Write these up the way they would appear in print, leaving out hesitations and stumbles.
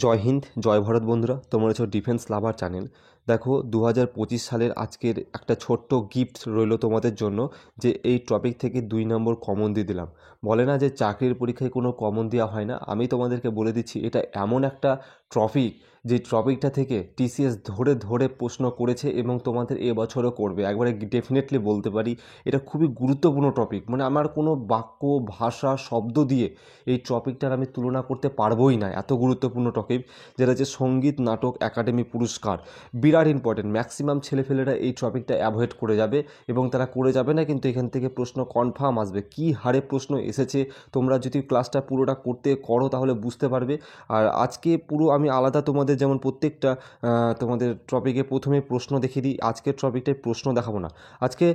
জয় হিন্দ, জয় ভারত বন্ধুরা, তোমরা হচ্ছে ডিফেন্স লাভার চ্যানেল। দেখো 2025 সালের আজকের একটা ছোট্ট গিফট রইলো তোমাদের জন্য, যে এই টপিক থেকে 2 নম্বর কমন দিয়ে দিলাম। বলে না যে চাকরির পরীক্ষায় কোনো কমন দেওয়া হয় না, আমি তোমাদেরকে বলে দিচ্ছি এটা এমন একটা টপিক যে টপিকটা থেকে টিসিএস ধরে ধরে প্রশ্ন করেছে এবং তোমাদের এবছরও করবে, একবারে ডেফিনেটলি বলতে পারি। এটা খুবই গুরুত্বপূর্ণ টপিক, মানে আমার কোনো বাক্য, ভাষা, শব্দ দিয়ে এই টপিকটার আমি তুলনা করতে পারবোই না, এত গুরুত্বপূর্ণ টপিক। যেটা হচ্ছে সঙ্গীত নাটক একাডেমি পুরস্কার। বিরাট ইম্পর্টেন্ট, ম্যাক্সিমাম ছেলেফেলেরা এই টপিকটা অ্যাভয়েড করে যাবে এবং তারা করে যাবে না, কিন্তু এখান থেকে প্রশ্ন কনফার্ম আসবে। কী হারে প্রশ্ন এসেছে, তোমরা যদি ক্লাসটা পুরোটা করতে করো তাহলে বুঝতে পারবে। আর আজকে পুরো আমি আলাদা তোমাদের যেমন প্রত্যেকটা তোমাদের টপিকে প্রথমে প্রশ্ন দেখিয়ে দিই, আজকের টপিকটায় প্রশ্ন দেখাবো না। আজকে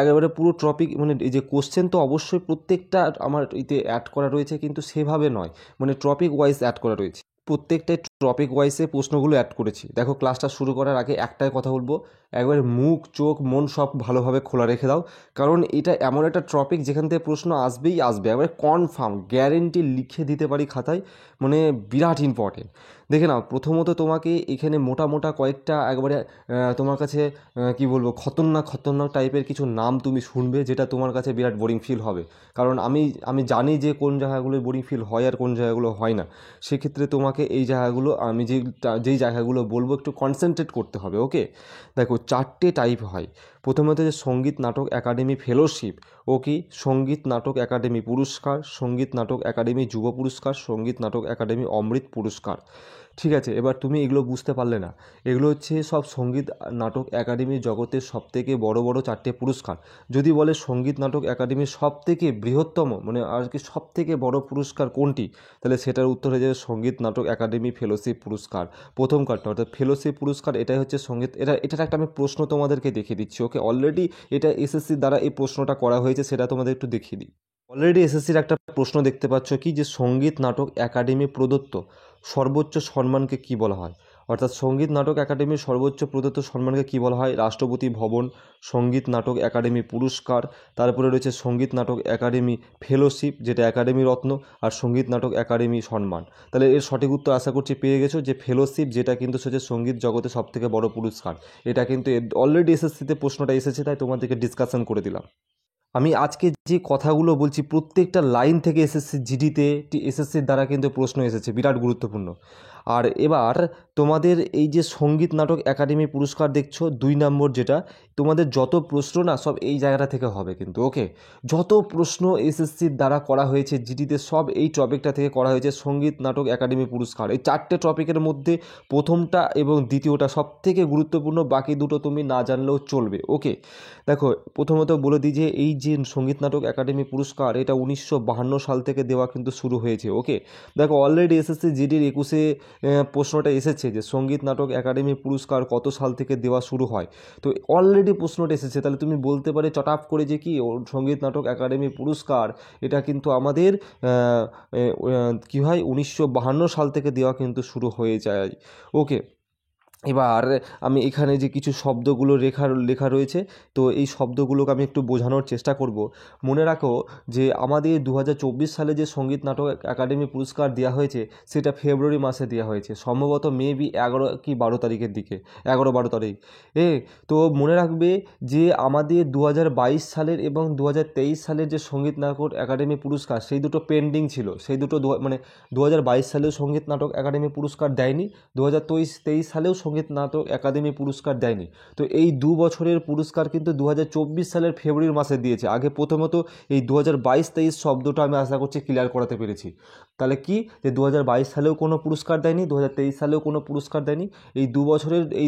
একেবারে পুরো টপিক, মানে এই যে কোশ্চেন তো অবশ্যই প্রত্যেকটা আমার এতে অ্যাড করা রয়েছে, কিন্তু সেভাবে নয়, মানে টপিক ওয়াইজ অ্যাড করা রয়েছে। প্রত্যেকটা টপিক ওয়াইজে প্রশ্নগুলো অ্যাড করেছি। দেখো, ক্লাসটা শুরু করার আগে একটাই কথা বলবো, একবারে মুখ চোখ মন সব ভালোভাবে খোলা রেখে দাও, কারণ এটা এমন একটা টপিক যেখান থেকে প্রশ্ন আসবেই আসবে, একবারে কনফার্ম গ্যারেন্টি লিখে দিতে পারি খাতায়, মানে বিরাট ইম্পর্টেন্ট। দেখে নাও, প্রথমত তোমাকে এখানে মোটা মোটা কয়েকটা একবারে তোমার কাছে কি বলবো, খতরনাক খতরনাক টাইপের কিছু নাম তুমি শুনবে, যেটা তোমার কাছে বিরাট বোরিং ফিল হবে। কারণ আমি জানি যে কোন জায়গাগুলো বোরিং ফিল হয় আর কোন জায়গাগুলো হয় না। সেক্ষেত্রে তোমাকে এই জায়গাগুলো, আমি যেই জায়গাগুলো বলবো একটু কনসেন্ট্রেট করতে হবে। ওকে, দেখো 4টে টাইপ হয়। প্রথমত যে সঙ্গীত নাটক একাডেমি ফেলোশিপ, ও কি সঙ্গীত নাটক একাডেমি পুরস্কার, সঙ্গীত নাটক একাডেমি যুব পুরস্কার, সঙ্গীত নাটক একাডেমি অমৃত পুরস্কার। ঠিক আছে, এবার তুমি এগুলো বুঝতে পারলে না, এগুলো হচ্ছে সব সঙ্গীত নাটক একাডেমি জগতের সবথেকে বড় বড় 4টে পুরস্কার। যদি বলে সঙ্গীত নাটক একাডেমির সবথেকে বৃহত্তম, মানে আর কি সবথেকে বড় পুরস্কার কোনটি, তাহলে সেটার উত্তর হয়ে যাবে সঙ্গীত নাটক একাডেমি ফেলোশিপ পুরস্কার। প্রথম কার্ডটা অর্থাৎ ফেলোশিপ পুরস্কার, এটাই হচ্ছে সঙ্গীত। এটার একটা আমি প্রশ্ন তোমাদেরকে দেখিয়ে দিচ্ছি। ওকে, অলরেডি এটা এসএসসি দ্বারা এই প্রশ্নটা করা হয়েছে, সেটা তোমাদের একটু দেখিয়ে দিই। অলরেডি এসএসসির একটা প্রশ্ন দেখতে পাচ্ছ কি, যে সঙ্গীত নাটক একাডেমি প্রদত্ত সর্বোচ্চ সম্মানকে কি বলা হয়। অর্থাৎ সঙ্গীত নাটক একাডেমির সর্বোচ্চ প্রদত্ত সম্মানকে কি বলা হয়, রাষ্ট্রপতি ভবন, সঙ্গীত নাটক একাডেমি পুরস্কার, তারপরে রয়েছে সঙ্গীত নাটক একাডেমি ফেলোশিপ যেটা একাডেমি রত্ন, আর সঙ্গীত নাটক একাডেমি সম্মান। তাহলে এর সঠিক উত্তর আশা করছি পেয়ে গেছো, যে ফেলোশিপ, যেটা কিন্তু হচ্ছে সঙ্গীত জগতে সবথেকে বড় পুরস্কার। এটা কিন্তু অলরেডি এসএসসিতে প্রশ্নটা এসেছে, তাই তোমাদেরকে ডিসকাশন করে দিলাম। আমি আজকে যে কথাগুলো বলছি প্রত্যেকটা লাইন থেকে এসএসসি জিডিতে, এসএসসির দ্বারা কিন্তু প্রশ্ন এসেছে, বিরাট গুরুত্বপূর্ণ। আর এবার তোমাদের এই যে সঙ্গীত নাটক একাডেমি পুরস্কার দেখছো 2 নম্বর, যেটা তোমাদের যত প্রশ্ন না সব এই জায়গাটা থেকে হবে কিন্তু। ওকে, যত প্রশ্ন এসএসসির দ্বারা করা হয়েছে জিডিতে সব এই টপিকটা থেকে করা হয়েছে, সঙ্গীত নাটক একাডেমি পুরস্কার। এই 4টে টপিকের মধ্যে প্রথমটা এবং দ্বিতীয়টা সব থেকে গুরুত্বপূর্ণ, বাকি দুটো তুমি না জানলেও চলবে। ওকে, দেখো প্রথমত বলে দিই যে এই যে সঙ্গীত নাটক একাডেমি পুরস্কার, এটা 1952 সাল থেকে দেওয়া কিন্তু শুরু হয়েছে। ওকে, দেখো অলরেডি এসএসসি জিডির 21-এ প্রশ্নটা এসেছে যে সঙ্গীত নাটক একাডেমি পুরস্কার কত সাল থেকে দেওয়া শুরু হয়। তো অলরেডি প্রশ্নটা এসেছে, তাহলে তুমি বলতে পারে চটাপ করে যে কি সঙ্গীত নাটক একাডেমি পুরস্কার এটা কিন্তু আমাদের কি হয় 1952 সাল থেকে দেওয়া কিন্তু শুরু হয়ে যায়। ওকে, এবার আমি এখানে যে কিছু শব্দগুলো লেখা রয়েছে, তো এই শব্দগুলোকে আমি একটু বোঝানোর চেষ্টা করব। মনে রাখো যে আমাদের 2024 সালে যে সঙ্গীত নাটক একাডেমি পুরস্কার দেওয়া হয়েছে, সেটা ফেব্রুয়ারি মাসে দেওয়া হয়েছে, সম্ভবত মেবি 11 কি 12 তারিখের দিকে, 11-12 তারিখ। তো মনে রাখবে যে আমাদের 2022 সালের এবং 2023 সালের যে সঙ্গীত নাটক একাডেমি পুরস্কার, সেই দুটো পেন্ডিং ছিল। সেই দুটো মানে 2022 সালেও সঙ্গীত নাটক একাডেমি পুরস্কার দেয়নি, 2023 সালেও সঙ্গীত নাটক একাডেমি পুরস্কার দেয়নি। তো এই 2 বছরের পুরস্কার কিন্তু 2024 সালের ফেব্রুয়ারি মাসে দিয়েছে। আগে প্রথমত এই 2022-23 শব্দটা আমি আশা করছি ক্লিয়ার করাতে পেরেছি। তাহলে কি, যে 2022 সালেও কোনো পুরস্কার দেয়নি, 2023 সালেও কোনো পুরস্কার দেয়নি, এই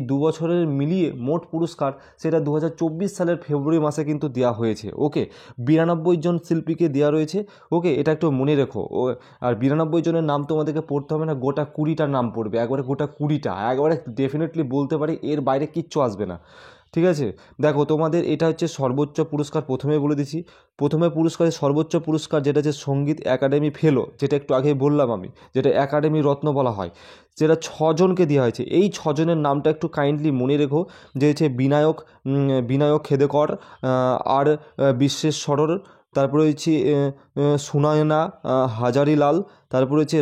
2 বছরের মিলিয়ে মোট পুরস্কার সেটা 2024 সালের ফেব্রুয়ারি মাসে কিন্তু দেওয়া হয়েছে। ওকে, 92 জন শিল্পীকে দেওয়া রয়েছে। ওকে, এটা একটু মনে রেখো। আর 92 জনের নাম তোমাদেরকে পড়তে হবে না, গোটা 20টা নাম পড়বে, একবারে গোটা 20টা, একবারে ডেফিনেটলি বলতে পারি এর বাইরে কিচ্ছু আসবে না। ঠিক আছে, দেখো তোমাদের এটা হচ্ছে সর্বোচ্চ পুরস্কার, প্রথমে বলে দিচ্ছি। প্রথমে পুরস্কারের সর্বোচ্চ পুরস্কার যেটা হচ্ছে সঙ্গীত একাডেমি ফেলো, যেটা একটু আগে বললাম আমি, যেটা একাডেমি রত্ন বলা হয়, যেটা 6 জনকে দেওয়া হয়েছে। এই 6 জনের নামটা একটু কাইন্ডলি মনে রেখো, যে হচ্ছে বিনায়ক খেদেকর, আর বিশ্বেশ্বরর, তারপরে হচ্ছে সুনয়না হাজারিলাল, তারপরে হচ্ছে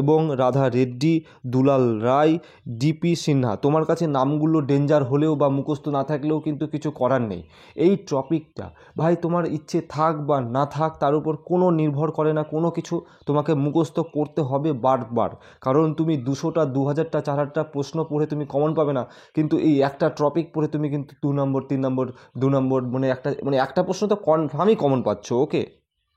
এবং রাধা রেড্ডি, দুলাল রায়, ডিপি সিনহা। তোমার কাছে নামগুলো ডেঞ্জার হলেও বা মুখস্থ না থাকলেও কিন্তু কিছু করার নেই। এই টপিকটা ভাই তোমার ইচ্ছে থাক বা না থাক তার উপর কোনো নির্ভর করে না, কোনো কিছু তোমাকে মুখস্থ করতে হবে বারবার। কারণ তুমি 200টা 2000টা 4000টা প্রশ্ন পড়ে তুমি কমন পাবে না, কিন্তু এই একটা টপিক পড়ে তুমি কিন্তু 2 নম্বর 3 নম্বর 2 নম্বর একটা প্রশ্ন তো কনফার্মই কমন পাচ্ছ। ওকে,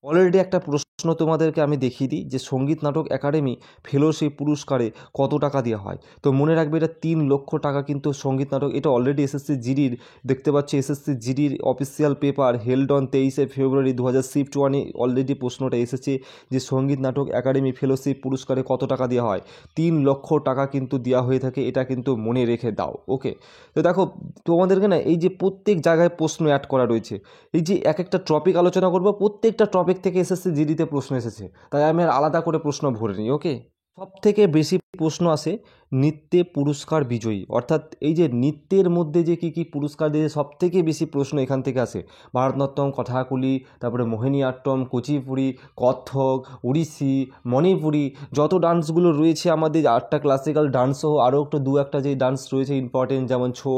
অলরেডি একটা প্রশ্ন তোমাদেরকে আমি দেখিয়ে দিই যে সঙ্গীত নাটক একাডেমি ফেলোশিপ পুরস্কারে কত টাকা দেওয়া হয়। তো মনে রাখবে এটা 3 লক্ষ টাকা কিন্তু সঙ্গীত নাটক। এটা অলরেডি এসএসসি জিডির দেখতে পাচ্ছি, এসএসসি জিডির অফিসিয়াল পেপার হেল্ড অন 23শে ফেব্রুয়ারি 2000 শিফট 1-এ অলরেডি প্রশ্নটা এসেছে যে সঙ্গীত নাটক একাডেমি ফেলোশিপ পুরস্কারে কত টাকা দেওয়া হয়। 3 লক্ষ টাকা কিন্তু দেওয়া হয়ে থাকে, এটা কিন্তু মনে রেখে দাও। ওকে, তো দেখো তোমাদেরকে না এই যে প্রত্যেক জায়গায় প্রশ্ন অ্যাড করা রয়েছে, এই যে এক একটা টপিক আলোচনা করবো, প্রত্যেকটা টপিক থেকে এসএসসি জিডিতে প্রশ্ন এসেছে, তাই আমি আর আলাদা করে প্রশ্ন ভরিনি। ওকে, সব থেকে বেশি প্রশ্ন আসে নৃত্যে পুরস্কার বিজয়ী, অর্থাৎ এই যে নৃত্যের মধ্যে যে কী কী পুরস্কার দিয়েছে সব থেকে বেশি প্রশ্ন এখান থেকে আসে। ভারতনাট্যম, কথাকলি, তারপরে মোহিনীআট্টম, কুচিপুড়ি, কত্থক, ওড়িশি, মণিপুরি, যত ডান্সগুলো রয়েছে আমাদের 8টা ক্লাসিক্যাল ডান্স সহ আরও একটু 2-1টা যে ডান্স রয়েছে ইম্পর্টেন্ট যেমন ছৌ,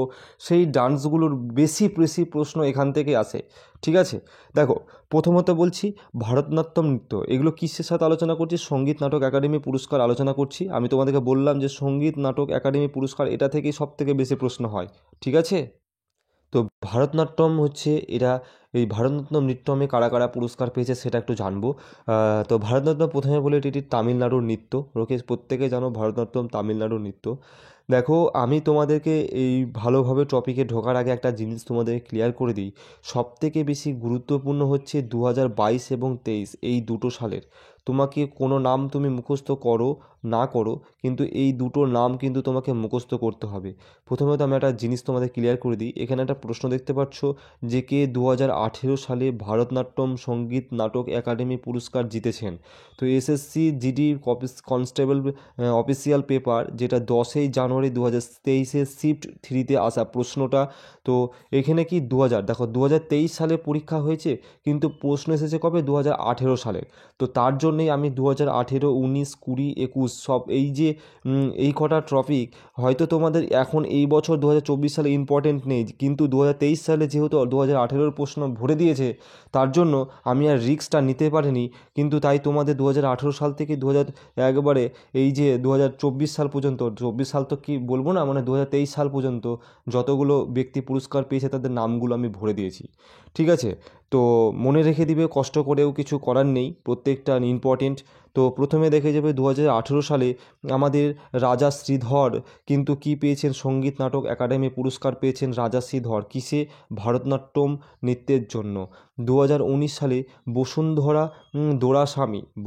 সেই ডান্সগুলোর বেশি বেশি প্রশ্ন এখান থেকে আসে। ঠিক আছে, দেখো প্রথমত বলছি ভারতনাট্যম নৃত্য, এগুলো কিসের সাথে আলোচনা করছি? সঙ্গীত নাটক একাডেমি পুরস্কার আলোচনা করছি। আমি তোমাদেরকে বললাম যে সঙ্গীত নাটক একাডেমি পুরস্কার এটা থেকেই সব থেকে বেশি প্রশ্ন হয়। ঠিক আছে, তো ভারতনাট্যম হচ্ছে এরা, এই ভারতনাট্যম নৃত্যমে কারা কারা পুরস্কার পেয়েছে সেটা একটু জানবো। তো ভারতনাট্যম প্রথমে বলে এটি তামিলনাড়ুর নৃত্য। ওকে, প্রত্যেকে জানো ভারতনাট্যম তামিলনাড়ুর নৃত্য। দেখো আমি তোমাদেরকে এই ভালোভাবে টপিকে ঢোকার আগে একটা জিনিস তোমাদেরকে ক্লিয়ার করে দিই। সবথেকে বেশি গুরুত্বপূর্ণ হচ্ছে 2022 এবং 23 এই দুটো সালের। তোমাকে কোনো নাম তুমি মুখস্থ করো না করো, কিন্তু এই দুটো নাম কিন্তু তোমাকে মুখস্থ করতে হবে। প্রথমত আমি একটা জিনিস তোমাদের ক্লিয়ার করে দিই। এখানে একটা প্রশ্ন দেখতে পাচ্ছ যে কে 2018 সালে ভারতনাট্যম সঙ্গীত নাটক একাডেমি পুরস্কার জিতেছেন। তো SSC GD constable official paper, যেটা 10ই জানুয়ারি 2023 শিফট 3-তে আসা প্রশ্নটা। তো এখানে কি 2000, দেখো 2023 সালে পরীক্ষা হয়েছে কিন্তু প্রশ্ন এসেছে কবে? 2018 সালে। তো তার জন্যেই আমি 2018, 19, 20, 21 সব এই যে এই কটা টপিক হয়তো তোমাদের এখন এই বছর 2024 সালে ইম্পর্টেন্ট নেই, কিন্তু 2023 সালে যেহেতু 2018 প্রশ্ন ভরে দিয়েছে তার জন্য আমি আর রিস্কটা নিতে পারিনি। কিন্তু তাই তোমাদের 2018 সাল থেকে একবারে এই যে 2024 সাল পর্যন্ত, 24 সাল তো কি বলবো না, মানে 2023 সাল পর্যন্ত যতগুলো ব্যক্তি পুরস্কার পেয়েছে তাদের নামগুলো আমি ভরে দিয়েছি। ঠিক আছে, তো মনে রেখে দিবে, কষ্ট করেও কিছু করার নেই, প্রত্যেকটা ইম্পর্টেন্ট। তো প্রথমে দেখে যাবে 2018 সালে আমাদের রাজা শ্রীধর কিন্তু কি পেয়েছেন? সঙ্গীত নাটক একাডেমি পুরস্কার পেয়েছেন রাজা শ্রীধর, কিসে? ভারতনাট্যম নৃত্যের জন্য। 2019 সালে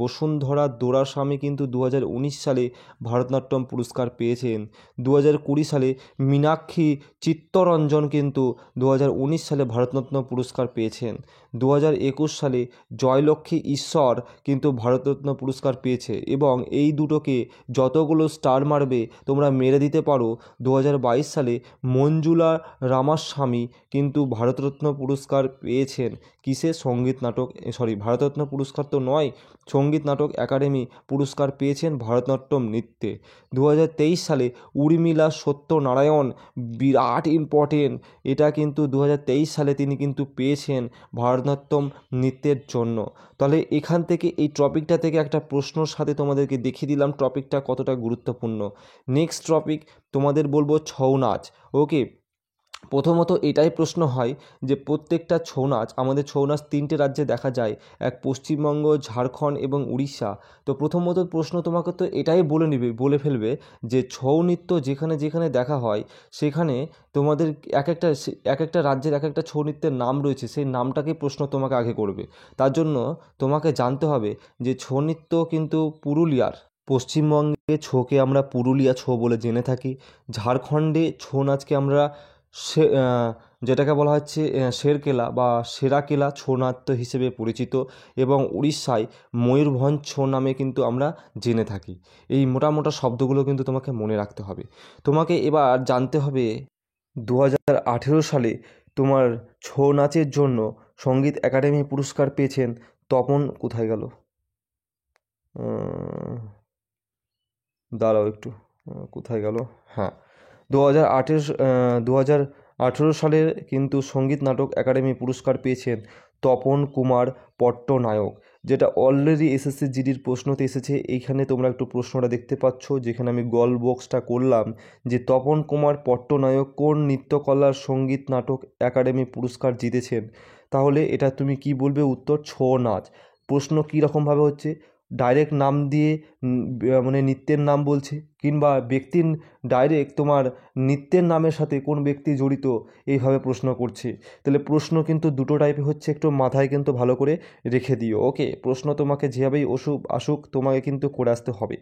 বসুন্ধরা দোরাস্বামী কিন্তু 2019 সালে ভারতনাট্যম পুরস্কার পেয়েছেন। 2020 সালে মীনাক্ষী চিত্তরঞ্জন কিন্তু 2019 সালে ভারতরত্ন পুরস্কার পেয়েছেন। 2021 সালে জয়লক্ষ্মী ঈশ্বর কিন্তু ভারতরত্ন পুরস্কার পেয়েছে। এবং এই দুটোকে যতগুলো স্টার মারবে তোমরা মেরে দিতে পারো। 2022 সালে মঞ্জুলা রামাস্বামী কিন্তু ভারতরত্ন পুরস্কার পেয়েছেন কিসে? সঙ্গীত নাটক, ভারতরত্ন পুরস্কার তো নয়, সঙ্গীত নাটক একাডেমি পুরস্কার পেয়েছেন ভারতনাট্যম নৃত্যে। 2023 সালে উর্মিলা সত্যনারায়ণ, বিরাট ইম্পর্টেন্ট, এটা কিন্তু 2023 সালে তিনি কিন্তু পেয়েছেন ভারতনাট্যম নৃত্যের জন্য। তাহলে এখান থেকে এই টপিকটা থেকে একটা প্রশ্নর সাথে তোমাদেরকে দেখিয়ে দিলাম টপিকটা কতটা গুরুত্বপূর্ণ। নেক্সট টপিক তোমাদের বলবো ছৌ নাচ। ওকে, প্রথমত এটাই প্রশ্ন হয় যে প্রত্যেকটা ছৌ নাচ, আমাদের ছৌ নাচ 3টে রাজ্যে দেখা যায়, এক পশ্চিমবঙ্গ, ঝাড়খণ্ড এবং উড়িষ্যা। তো প্রথমত প্রশ্ন তোমাকে তো এটাই বলে ফেলবে যে ছৌ নৃত্য যেখানে যেখানে দেখা হয় সেখানে তোমাদের এক একটা রাজ্যের এক একটা ছৌ নৃত্যের নাম রয়েছে, সেই নামটাকেই প্রশ্ন তোমাকে আগে করবে। তার জন্য তোমাকে জানতে হবে যে ছৌ নৃত্য কিন্তু পুরুলিয়ার। পশ্চিমবঙ্গে ছৌকে আমরা পুরুলিয়া ছৌ বলে জেনে থাকি। ঝাড়খণ্ডে ছৌ নাচকে আমরা সে যেটাকে বলা হচ্ছে শেরকেলা বা সেরাকেলা ছৌ নাট্য হিসেবে পরিচিত। এবং উড়িষ্যায় ময়ূরভঞ্জ ছৌ নামে কিন্তু আমরা জেনে থাকি। এই মোটা মোটা শব্দগুলো কিন্তু তোমাকে মনে রাখতে হবে। তোমাকে এবার জানতে হবে 2018 সালে তোমার ছৌ নাচের জন্য সঙ্গীত একাডেমি পুরস্কার পেয়েছেন তপন, কোথায় গেল? দাঁড়াও একটু, কোথায় গেল, হ্যাঁ, 2008 2018 সালের কিন্তু সঙ্গীত নাটক একাডেমি পুরস্কার পেয়েছেন তপন কুমার পট্টনায়ক, যেটা অলরেডি এসএসসি জিডির প্রশ্নতে এসেছে। এইখানে তোমরা একটু প্রশ্নটা দেখতে পাচ্ছ, যেখানে আমি গল বক্সটা করলাম যে তপন কুমার পট্টনায়ক কোন নৃত্যকলার সঙ্গীত নাটক একাডেমি পুরস্কার জিতেছেন। তাহলে এটা তুমি কি বলবে? উত্তর ছৌ নাচ। প্রশ্ন কী রকমভাবে হচ্ছে, ডাইরেক্ট নাম দিয়ে মানে নৃত্যের নাম বলছে, কিংবা ব্যক্তির ডাইরেক্ট তোমার নৃত্যের নামের সাথে কোন ব্যক্তি জড়িত, এইভাবে প্রশ্ন করছে। তাহলে প্রশ্ন কিন্তু দুটো টাইপে হচ্ছে, একটু মাথায় কিন্তু ভালো করে রেখে দিও। ওকে, প্রশ্ন তোমাকে যেভাবেই আসুক তোমাকে কিন্তু করে আসতে হবে।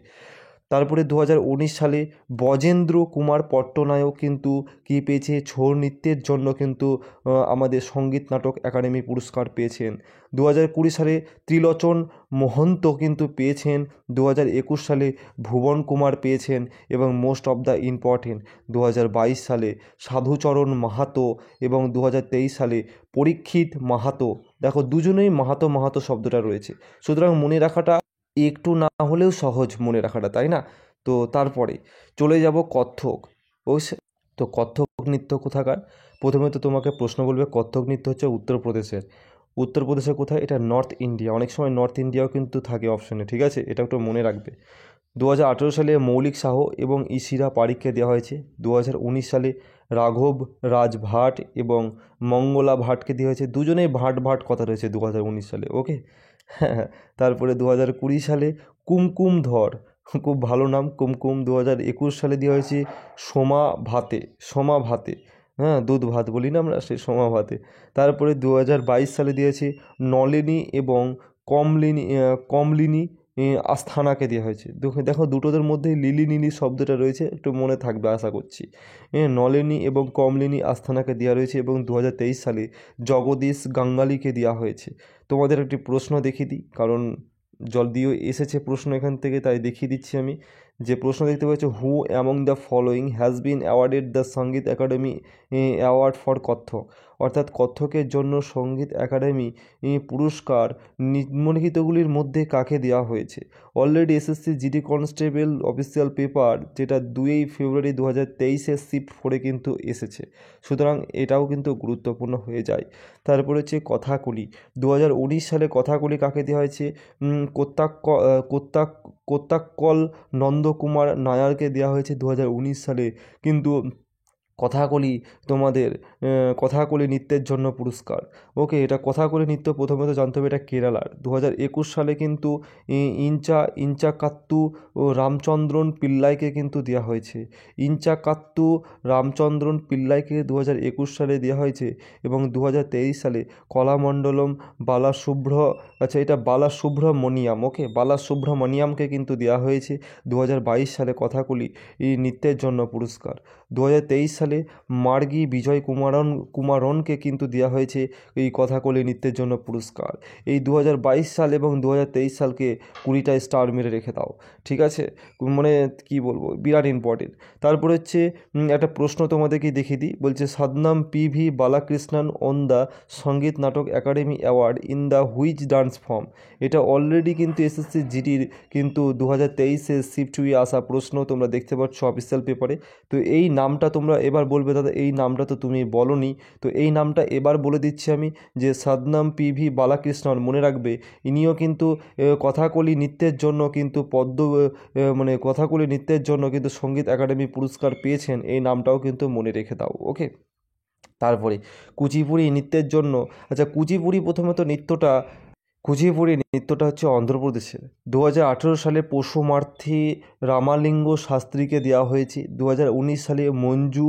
তারপরে 2019 সালে বজেন্দ্র কুমার পট্টনায়ক কিন্তু কী পেয়েছে? ছৌ নৃত্যের জন্য কিন্তু আমাদের সঙ্গীত নাটক একাডেমি পুরস্কার পেয়েছেন। 2020 সালে ত্রিলোচন মহন্ত কিন্তু পেয়েছেন। 2021 সালে ভুবন কুমার পেয়েছেন। এবং মোস্ট অফ দ্য ইম্পর্টেন্ট 2022 সালে সাধুচরণ মাহাতো এবং 2023 সালে পরীক্ষিত মাহাতো। দেখো, দুজনেই মাহাতো মাহাতো শব্দটা রয়েছে, সুতরাং মনে রাখাটা একটু না হলেও সহজ মনে রাখাটা, তাই না? তো তারপরে চলে যাব কত্থক। ওই তো কত্থক নৃত্য কোথাকার? প্রথমে তো তোমাকে প্রশ্ন বলবে কত্থক নৃত্য হচ্ছে উত্তরপ্রদেশের। উত্তরপ্রদেশে কোথায়? এটা নর্থ ইন্ডিয়া। অনেক সময় নর্থ ইন্ডিয়াও কিন্তু থাকে অপশনে, ঠিক আছে? এটা একটু মনে রাখবে। 2018 সালে মৌলিক শাহ এবং ইশিরা পারিককে দেওয়া হয়েছে। 2019 সালে রাঘব রাজ ভাট এবং মঙ্গলা ভাটকে দেওয়া হয়েছে। দুজনেই ভাট ভাট কথা রয়েছে 2019 সালে। ওকে, হ্যাঁ। তারপরে 2020 সালে কুমকুম ধর, খুব ভালো নাম কুমকুম। 2021 সালে দেওয়া হয়েছে সোমা ভাতে, হ্যাঁ, দুধ ভাত বলি না আমরা, সেই সোমা ভাতে। তারপরে 2022 সালে দিয়েছে নলিনী এবং কমলিনী আস্থানাকে দেওয়া হয়েছে। দেখো দুটোদের মধ্যেই লিলি নীলি শব্দটা রয়েছে, একটু মনে থাকবে আশা করছি। নলিনী এবং কমলিনী আস্থানাকে দেওয়া রয়েছে। এবং 2023 সালে জগদীশ গাঙ্গালীকে দেওয়া হয়েছে। তোমাদের একটি প্রশ্ন দেখিয়ে দিই, কারণ যদিও এসেছে প্রশ্ন এখান থেকে, তাই দেখিয়ে দিচ্ছি আমি। যে প্রশ্ন দেখতে পাচ্ছ, হু among the following has been awarded the সঙ্গীত একাডেমি অ্যাওয়ার্ড ফর কত্থক। অর্থাৎ কত্থকের জন্য সঙ্গীত একাডেমি পুরস্কার নিম্নলিখিতগুলির মধ্যে কাকে দেওয়া হয়েছে? Already SSC GD constable official paper, যেটা 2 ফেব্রুয়ারি 2023 শিফট 4 কিন্তু এসেছে, সুতরাং এটাও কিন্তু গুরুত্বপূর্ণ হয়ে যায়। তারপরে হচ্ছে কথাকলি। 2019 সালে কথাকলি কাকে দেওয়া হয়েছে? কোত্তাক্কল নন্দকুমার নায়ারকে দেওয়া হয়েছে 2019 সালে। কিন্তু কথাকলি তোমাদের কথাকলি নৃত্যের জন্য পুরস্কার। ওকে, এটা কথাকলি নৃত্য প্রথমত জানতে হবে এটা কেরালার। 2021 সালে কিন্তু ইঞ্চাকাত্তু ও রামচন্দ্রন পিল্লাইকে কিন্তু দেওয়া হয়েছে। ইঞ্চাকাত্তু রামচন্দ্রন পিল্লাইকে 2021 সালে দেওয়া হয়েছে। এবং 2023 সালে কলামণ্ডলম বালাসুব্র, আচ্ছা এটা বালাসুব্রমণিয়াম, ওকে, বালাসুব্রমণিয়ামকে কিন্তু দেওয়া হয়েছে 2022 সালে কথাকলি এই নৃত্যের জন্য পুরস্কার। 2023 সালে মার্গি বিজয় কুমারনকে কিন্তু দেওয়া হয়েছে এই কথাকলি নৃত্যের জন্য পুরস্কার। এই 2022 সাল এবং 2023 সালকে 20টা স্টার মেরে রেখে দাও, ঠিক আছে? মানে কি বলবো, বিরাট ইম্পর্টেন্ট। তারপরে হচ্ছে একটা প্রশ্ন তোমাদেরকে দেখিয়ে দিই, বলছে Sadnam PV Balakrishnan on the Sangeet Natak academy award in the which dance form. এটা অলরেডি কিন্তু এসএসসি জিডির কিন্তু 2023 শিফট হয়ে আসা প্রশ্ন, তোমরা দেখতে পাচ্ছ অফিসিয়াল পেপারে। তো এই নামটা তোমরা এবার বলবে, দাদা এই নামটা তো তুমি বলনি, তো এই নামটা এবার বলে দিচ্ছি আমি, যে সাদনাম পিভি বালাকৃষ্ণন। মনে রাখবে ইনিও কিন্তু কথাকলি নৃত্যের জন্য কিন্তু মানে কথাকলি নৃত্যের জন্য কিন্তু সঙ্গীত একাডেমি পুরস্কার পেয়েছেন। এই নামটাও কিন্তু মনে রেখে দাও। ওকে, তারপরে কুচিপুড়ি নৃত্যের জন্য, আচ্ছা কুচিপুড়ি নৃত্যটা হচ্ছে অন্ধ্রপ্রদেশের। 2018 সালে পশুমার্থী রামালিঙ্গ শাস্ত্রীকে দেওয়া হয়েছে। 2019 সালে মঞ্জু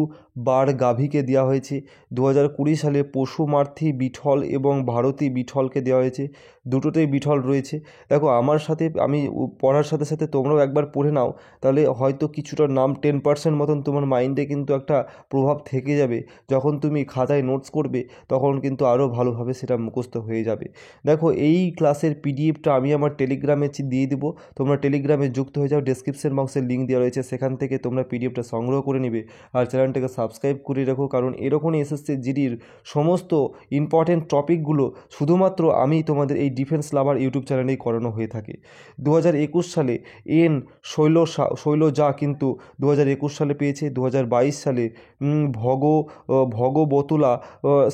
বারগাভিকে দেওয়া হয়েছে। 2020 সালে পশুমার্থী বিঠল এবং ভারতী বিঠলকে দেওয়া হয়েছে। দুটোতেই বিঠল রয়েছে। দেখো আমার সাথে আমি পড়ার সাথে সাথে তোমরাও একবার পড়ে নাও, তাহলে হয়তো কিছুটা নাম 10% মতন তোমার মাইন্ডে কিন্তু একটা প্রভাব থেকে যাবে। যখন তুমি খাতায় নোটস করবে তখন কিন্তু আরও ভালোভাবে সেটা মুখস্থ হয়ে যাবে। দেখো এই ক্লাসের পিডিএফটা আমি আমার টেলিগ্রামে দিয়ে দেবো, তোমরা টেলিগ্রামে যুক্ত হয়ে যাও, ডেসক্রিপশন বক্সের লিঙ্ক দেওয়া রয়েছে, সেখান থেকে তোমরা পিডিএফটা সংগ্রহ করে নেবে। আর চ্যানেলটাকে সাবস্ক্রাইব করে রাখো, কারণ এরকমই এসএসসি জিডির সমস্ত ইম্পর্টেন্ট টপিকগুলো শুধুমাত্র আমি তোমাদের এই ডিফেন্স লাভার ইউটিউব চ্যানেলেই করানো হয়ে থাকে। 2021 সালে এন শৈলজা কিন্তু 2021 সালে পেয়েছে। 2022 সালে ভগবতুলা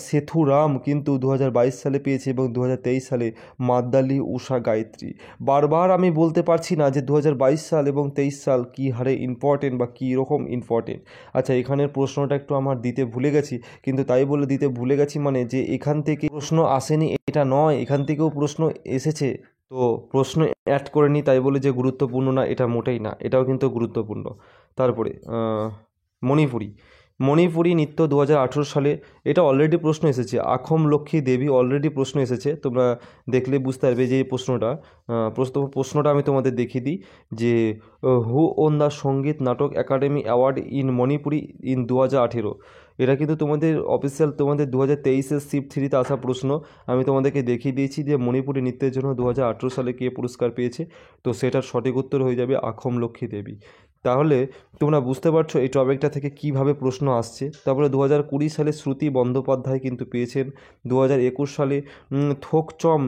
সেথুরাম কিন্তু 2022 সালে পেয়েছে, এবং 2023 সালে মাদ্দালি উষা গায়ত্রী। বারবার আমি বলতে পারছি না যে 2022 সাল এবং 23 সাল কী হারে ইম্পর্টেন্ট বা কী রকম ইম্পর্টেন্ট। আচ্ছা, এখানের প্রশ্নটা একটু আমার দিতে ভুলে গেছি, কিন্তু তাই বলে দিতে ভুলে গেছি মানে যে এখান থেকে প্রশ্ন আসেনি এটা নয়, এখান থেকেও প্রশ্ন এসেছে। তো প্রশ্ন অ্যাড করে নিই তাই বলে যে গুরুত্বপূর্ণ না এটা মোটেই না, এটাও কিন্তু গুরুত্বপূর্ণ। তারপরে মণিপুরী নৃত্য 2018 সালে, এটা অলরেডি প্রশ্ন এসেছে। আখম লক্ষ্মী দেবী অলরেডি প্রশ্ন এসেছে, তোমরা দেখলে বুঝতে পারবে যে এই প্রশ্নটা আমি তোমাদের দেখিয়ে দিই যে who won the Sangeet Natak academy award in Manipuri in 2018। এটা কিন্তু তোমাদের অফিসিয়াল তোমাদের 2023-এর শিফট 3-তে আসা প্রশ্ন। আমি তোমাদেরকে দেখিয়ে দিয়েছি যে মণিপুরি নৃত্যের জন্য 2018 সালে কে পুরস্কার পেয়েছে, তো সেটার সঠিক উত্তর হয়ে যাবে আখম লক্ষ্মী দেবী। তাহলে তোমরা বুঝতে পারছো এই টপিকটা থেকে কিভাবে প্রশ্ন আসছে। তারপরে 2020 সালে শ্রুতি বন্দ্যোপাধ্যায় কিন্তু পেয়েছেন। 2021 সালে থোকচম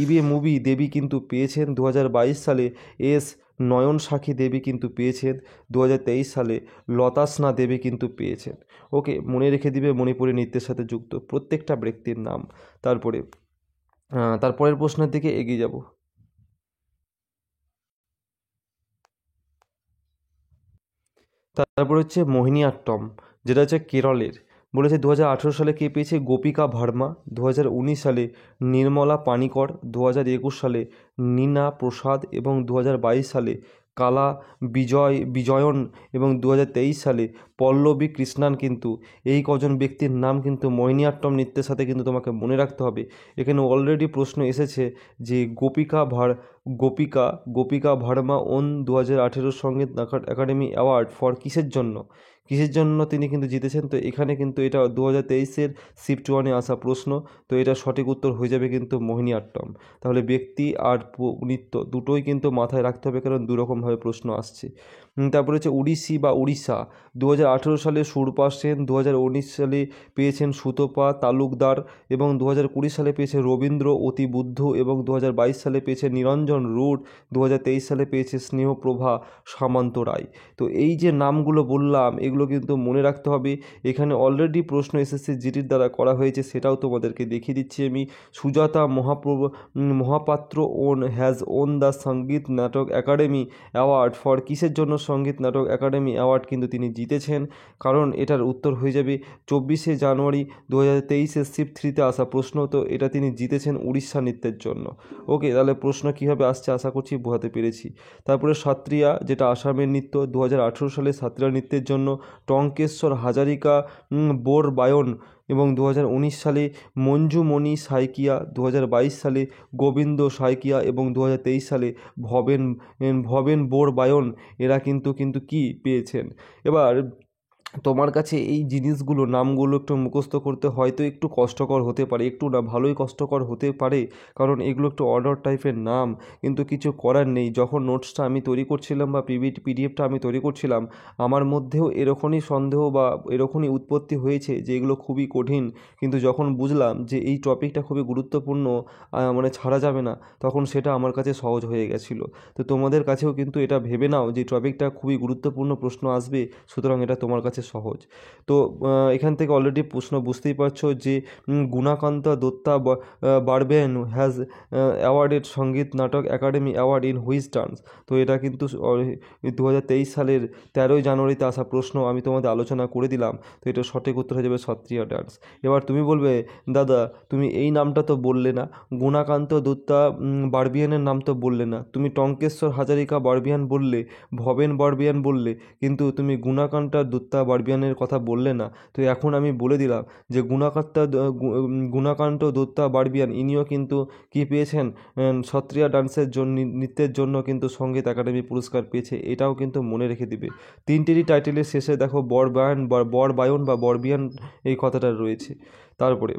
ইবে মুভি দেবী কিন্তু পেয়েছেন। 2022 সালে এস নয়ন সাখী দেবী কিন্তু পেয়েছেন। 2023 সালে লতাসনা দেবী কিন্তু পেয়েছেন। ওকে, মনে রেখে দিবে মণিপুরী নৃত্যের সাথে যুক্ত প্রত্যেকটা ব্যক্তির নাম। তারপরের প্রশ্নের দিকে এগিয়ে যাব। তারপর হচ্ছে মোহিনীআট্টম, যেটা হচ্ছে কেরলের। বলেছে 2018 সালে কে পেয়েছে? গোপিকা ভার্মা। 2019 সালে নির্মলা পানিকর। 2021 সালে নীনা প্রসাদ এবং 2022 সালে কালা বিজয়ন এবং 2023 সালে পল্লবী কৃষ্ণান। কিন্তু এই কজন ব্যক্তির নাম কিন্তু মোহিনীআট্টম নৃত্যের সাথে কিন্তু তোমাকে মনে রাখতে হবে। এখানে অলরেডি প্রশ্ন এসেছে যে গোপিকা ভার্মা ওন 2018 সঙ্গীত একাডেমি অ্যাওয়ার্ড ফর কিসের জন্য তিনি কিন্তু জিতেছেন। তো এখানে কিন্তু এটা 2023-এর শিফট 1-এ আসা প্রশ্ন, তো এটা সঠিক উত্তর হয়ে যাবে কিন্তু মোহিনীআট্টম। তাহলে ব্যক্তি আর নৃত্য দুটোই কিন্তু মাথায় রাখতে হবে, কারণ দুরকমভাবে প্রশ্ন আসছে। তারপরে হচ্ছে উড়িষ্যি বা উড়িষ্যা, 2018 সালে সুরপা সেন। 2019 সালে পেয়েছেন সুতপা তালুকদার এবং 2020 সালে পেয়েছে রবীন্দ্র অতিবুদ্ধ এবং 2022 সালে পেয়েছে নিরঞ্জন রুড। 2023 সালে পেয়েছে স্নেহপ্রভা সামন্ত রায়। তো এই যে নামগুলো বললাম এগুলো কিন্তু মনে রাখতে হবে। এখানে অলরেডি প্রশ্ন এসএসসি জিডির দ্বারা করা হয়েছে, সেটাও তোমাদেরকে দেখিয়ে দিচ্ছি আমি। Sujata Mahapatra has won the Sangeet Natak academy award for কিসের জন্য সঙ্গীত নাটক একাডেমি অ্যাওয়ার্ড কিন্তু তিনি জিতেছেন, কারণ এটার উত্তর হয়ে যাবে 24শে জানুয়ারি 2023-এর শিফট 3-তে আসা প্রশ্ন। তো এটা তিনি জিতেছেন উড়িষ্যা নৃত্যের জন্য। ওকে, তাহলে প্রশ্ন কীভাবে আসছে আশা করছি বোঝাতে পেরেছি। তারপরে সত্রিয়া, যেটা আসামের নৃত্য। 2018 সালে সত্রিয়া নৃত্যের জন্য টঙ্কেশ্বর হাজারিকা বোরবায়ন এবং 2019 সালে মঞ্জুমণি সাইকিয়া। 2022 সালে গোবিন্দ সাইকিয়া এবং 2023 সালে ভবেন বোরবায়ন। এরা কিন্তু কি পেয়েছেন। এবার তোমার কাছে এই জিনিসগুলো নামগুলো একটু মুখস্থ করতে হয়তো একটু কষ্টকর হতে পারে, একটু না ভালোই কষ্টকর হতে পারে, কারণ এগুলো একটু অর্ডার টাইপের নাম, কিন্তু কিছু করার নেই। যখন নোটসটা আমি তৈরি করছিলাম বা পিডিএফটা আমি তৈরি করছিলাম, আমার মধ্যেও এরকমই সন্দেহ বা এরকমই উৎপত্তি হয়েছে যে এগুলো খুবই কঠিন, কিন্তু যখন বুঝলাম যে এই টপিকটা খুবই গুরুত্বপূর্ণ, মানে ছাড়া যাবে না, তখন সেটা আমার কাছে সহজ হয়ে গেছিলো। তো তোমাদের কাছেও কিন্তু এটা ভেবে নাও যে টপিকটা খুবই গুরুত্বপূর্ণ প্রশ্ন আসবে, সুতরাং এটা তোমার কাছে সহজ। তো এখান থেকে অলরেডি প্রশ্ন বুঝতেই পারছো যে গুণাকান্ত দত্তা বারবেন হ্যাজ অ্যাওয়ার্ডেড সঙ্গীত Natak academy award in which terms. তো এটা কিন্তু 2023 সালের 13ই জানুয়ারিতে আসা প্রশ্ন, আমি তোমাদের আলোচনা করে দিলাম। তো এটা সঠিক উত্তর হয়ে যাবে সত্রিয়া ডান্স। এবার তুমি বলবে দাদা তুমি এই নামটা তো বললে না, গুণাকান্ত দত্তা বারবিয়ানের নাম তো বললে না, তুমি টঙ্কেশ্বর হাজারিকা বারবিয়ান বললে, ভবেন বারবিয়ান বললে, কিন্তু তুমি গুণাকান্ত দত্তা বারবিয়ানের কথা বললে না। তো এখন আমি বলে দিলাম যে গুণাকান্ত দত্তা বারবিয়ান ইনিও কিন্তু কি পেয়েছেন, সত্রিয়া ডান্সের জন্য নৃত্যের জন্য কিন্তু সঙ্গীত একাডেমি পুরস্কার পেয়েছে। এটাও কিন্তু মনে রেখে দিবে। তিনটেরই টাইটেলের শেষে দেখো বরবায়ন বা বরবিয়ান এই কথাটা রয়েছে। তারপরে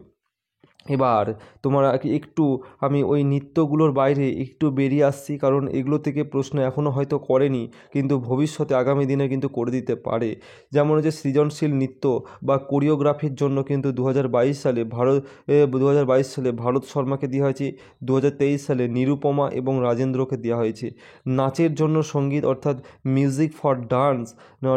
এবার তোমরা একটু আমি ওই নৃত্যগুলোর বাইরে একটু বেরিয়ে আসছি, কারণ এগুলো থেকে প্রশ্ন এখনও হয়তো করেনি, কিন্তু ভবিষ্যতে আগামী দিনে কিন্তু করে দিতে পারে। যেমন হচ্ছে সৃজনশীল নৃত্য বা কোরিওগ্রাফির জন্য কিন্তু 2022 সালে ভারত শর্মাকে দেওয়া হয়েছে, 2023 সালে নিরুপমা এবং রাজেন্দ্রকে দেওয়া হয়েছে। নাচের জন্য সঙ্গীত অর্থাৎ মিউজিক ফর ডান্স,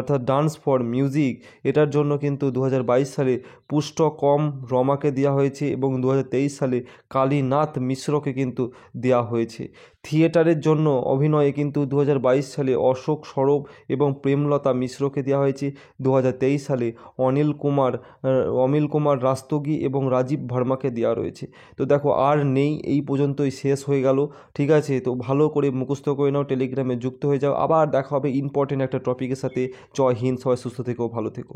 অর্থাৎ ডান্স ফর মিউজিক, এটার জন্য কিন্তু 2022 সালে পুষ্টকম রমাকে দেওয়া হয়েছে এবং 2023 সালে কালীনাথ মিশ্রকে কিন্তু দেওয়া হয়েছে। থিয়েটারের জন্য অভিনয়ে কিন্তু 2022 সালে অশোক সরব এবং প্রেমলতা মিশ্রকে দেওয়া হয়েছে। 2023 সালে অনিল কুমার রাস্তগী এবং রাজীব ভার্মাকে দেওয়া রয়েছে। তো দেখো আর নেই, এই পর্যন্তই শেষ হয়ে গেল। ঠিক আছে, তো ভালো করে মুখস্থ করে নাও, টেলিগ্রামে যুক্ত হয়ে যাও। আবার দেখা হবে ইম্পর্টেন্ট একটা টপিকের সাথে। জয় হিন্দ, সবাই সুস্থ থেকো, ভালো থেকো।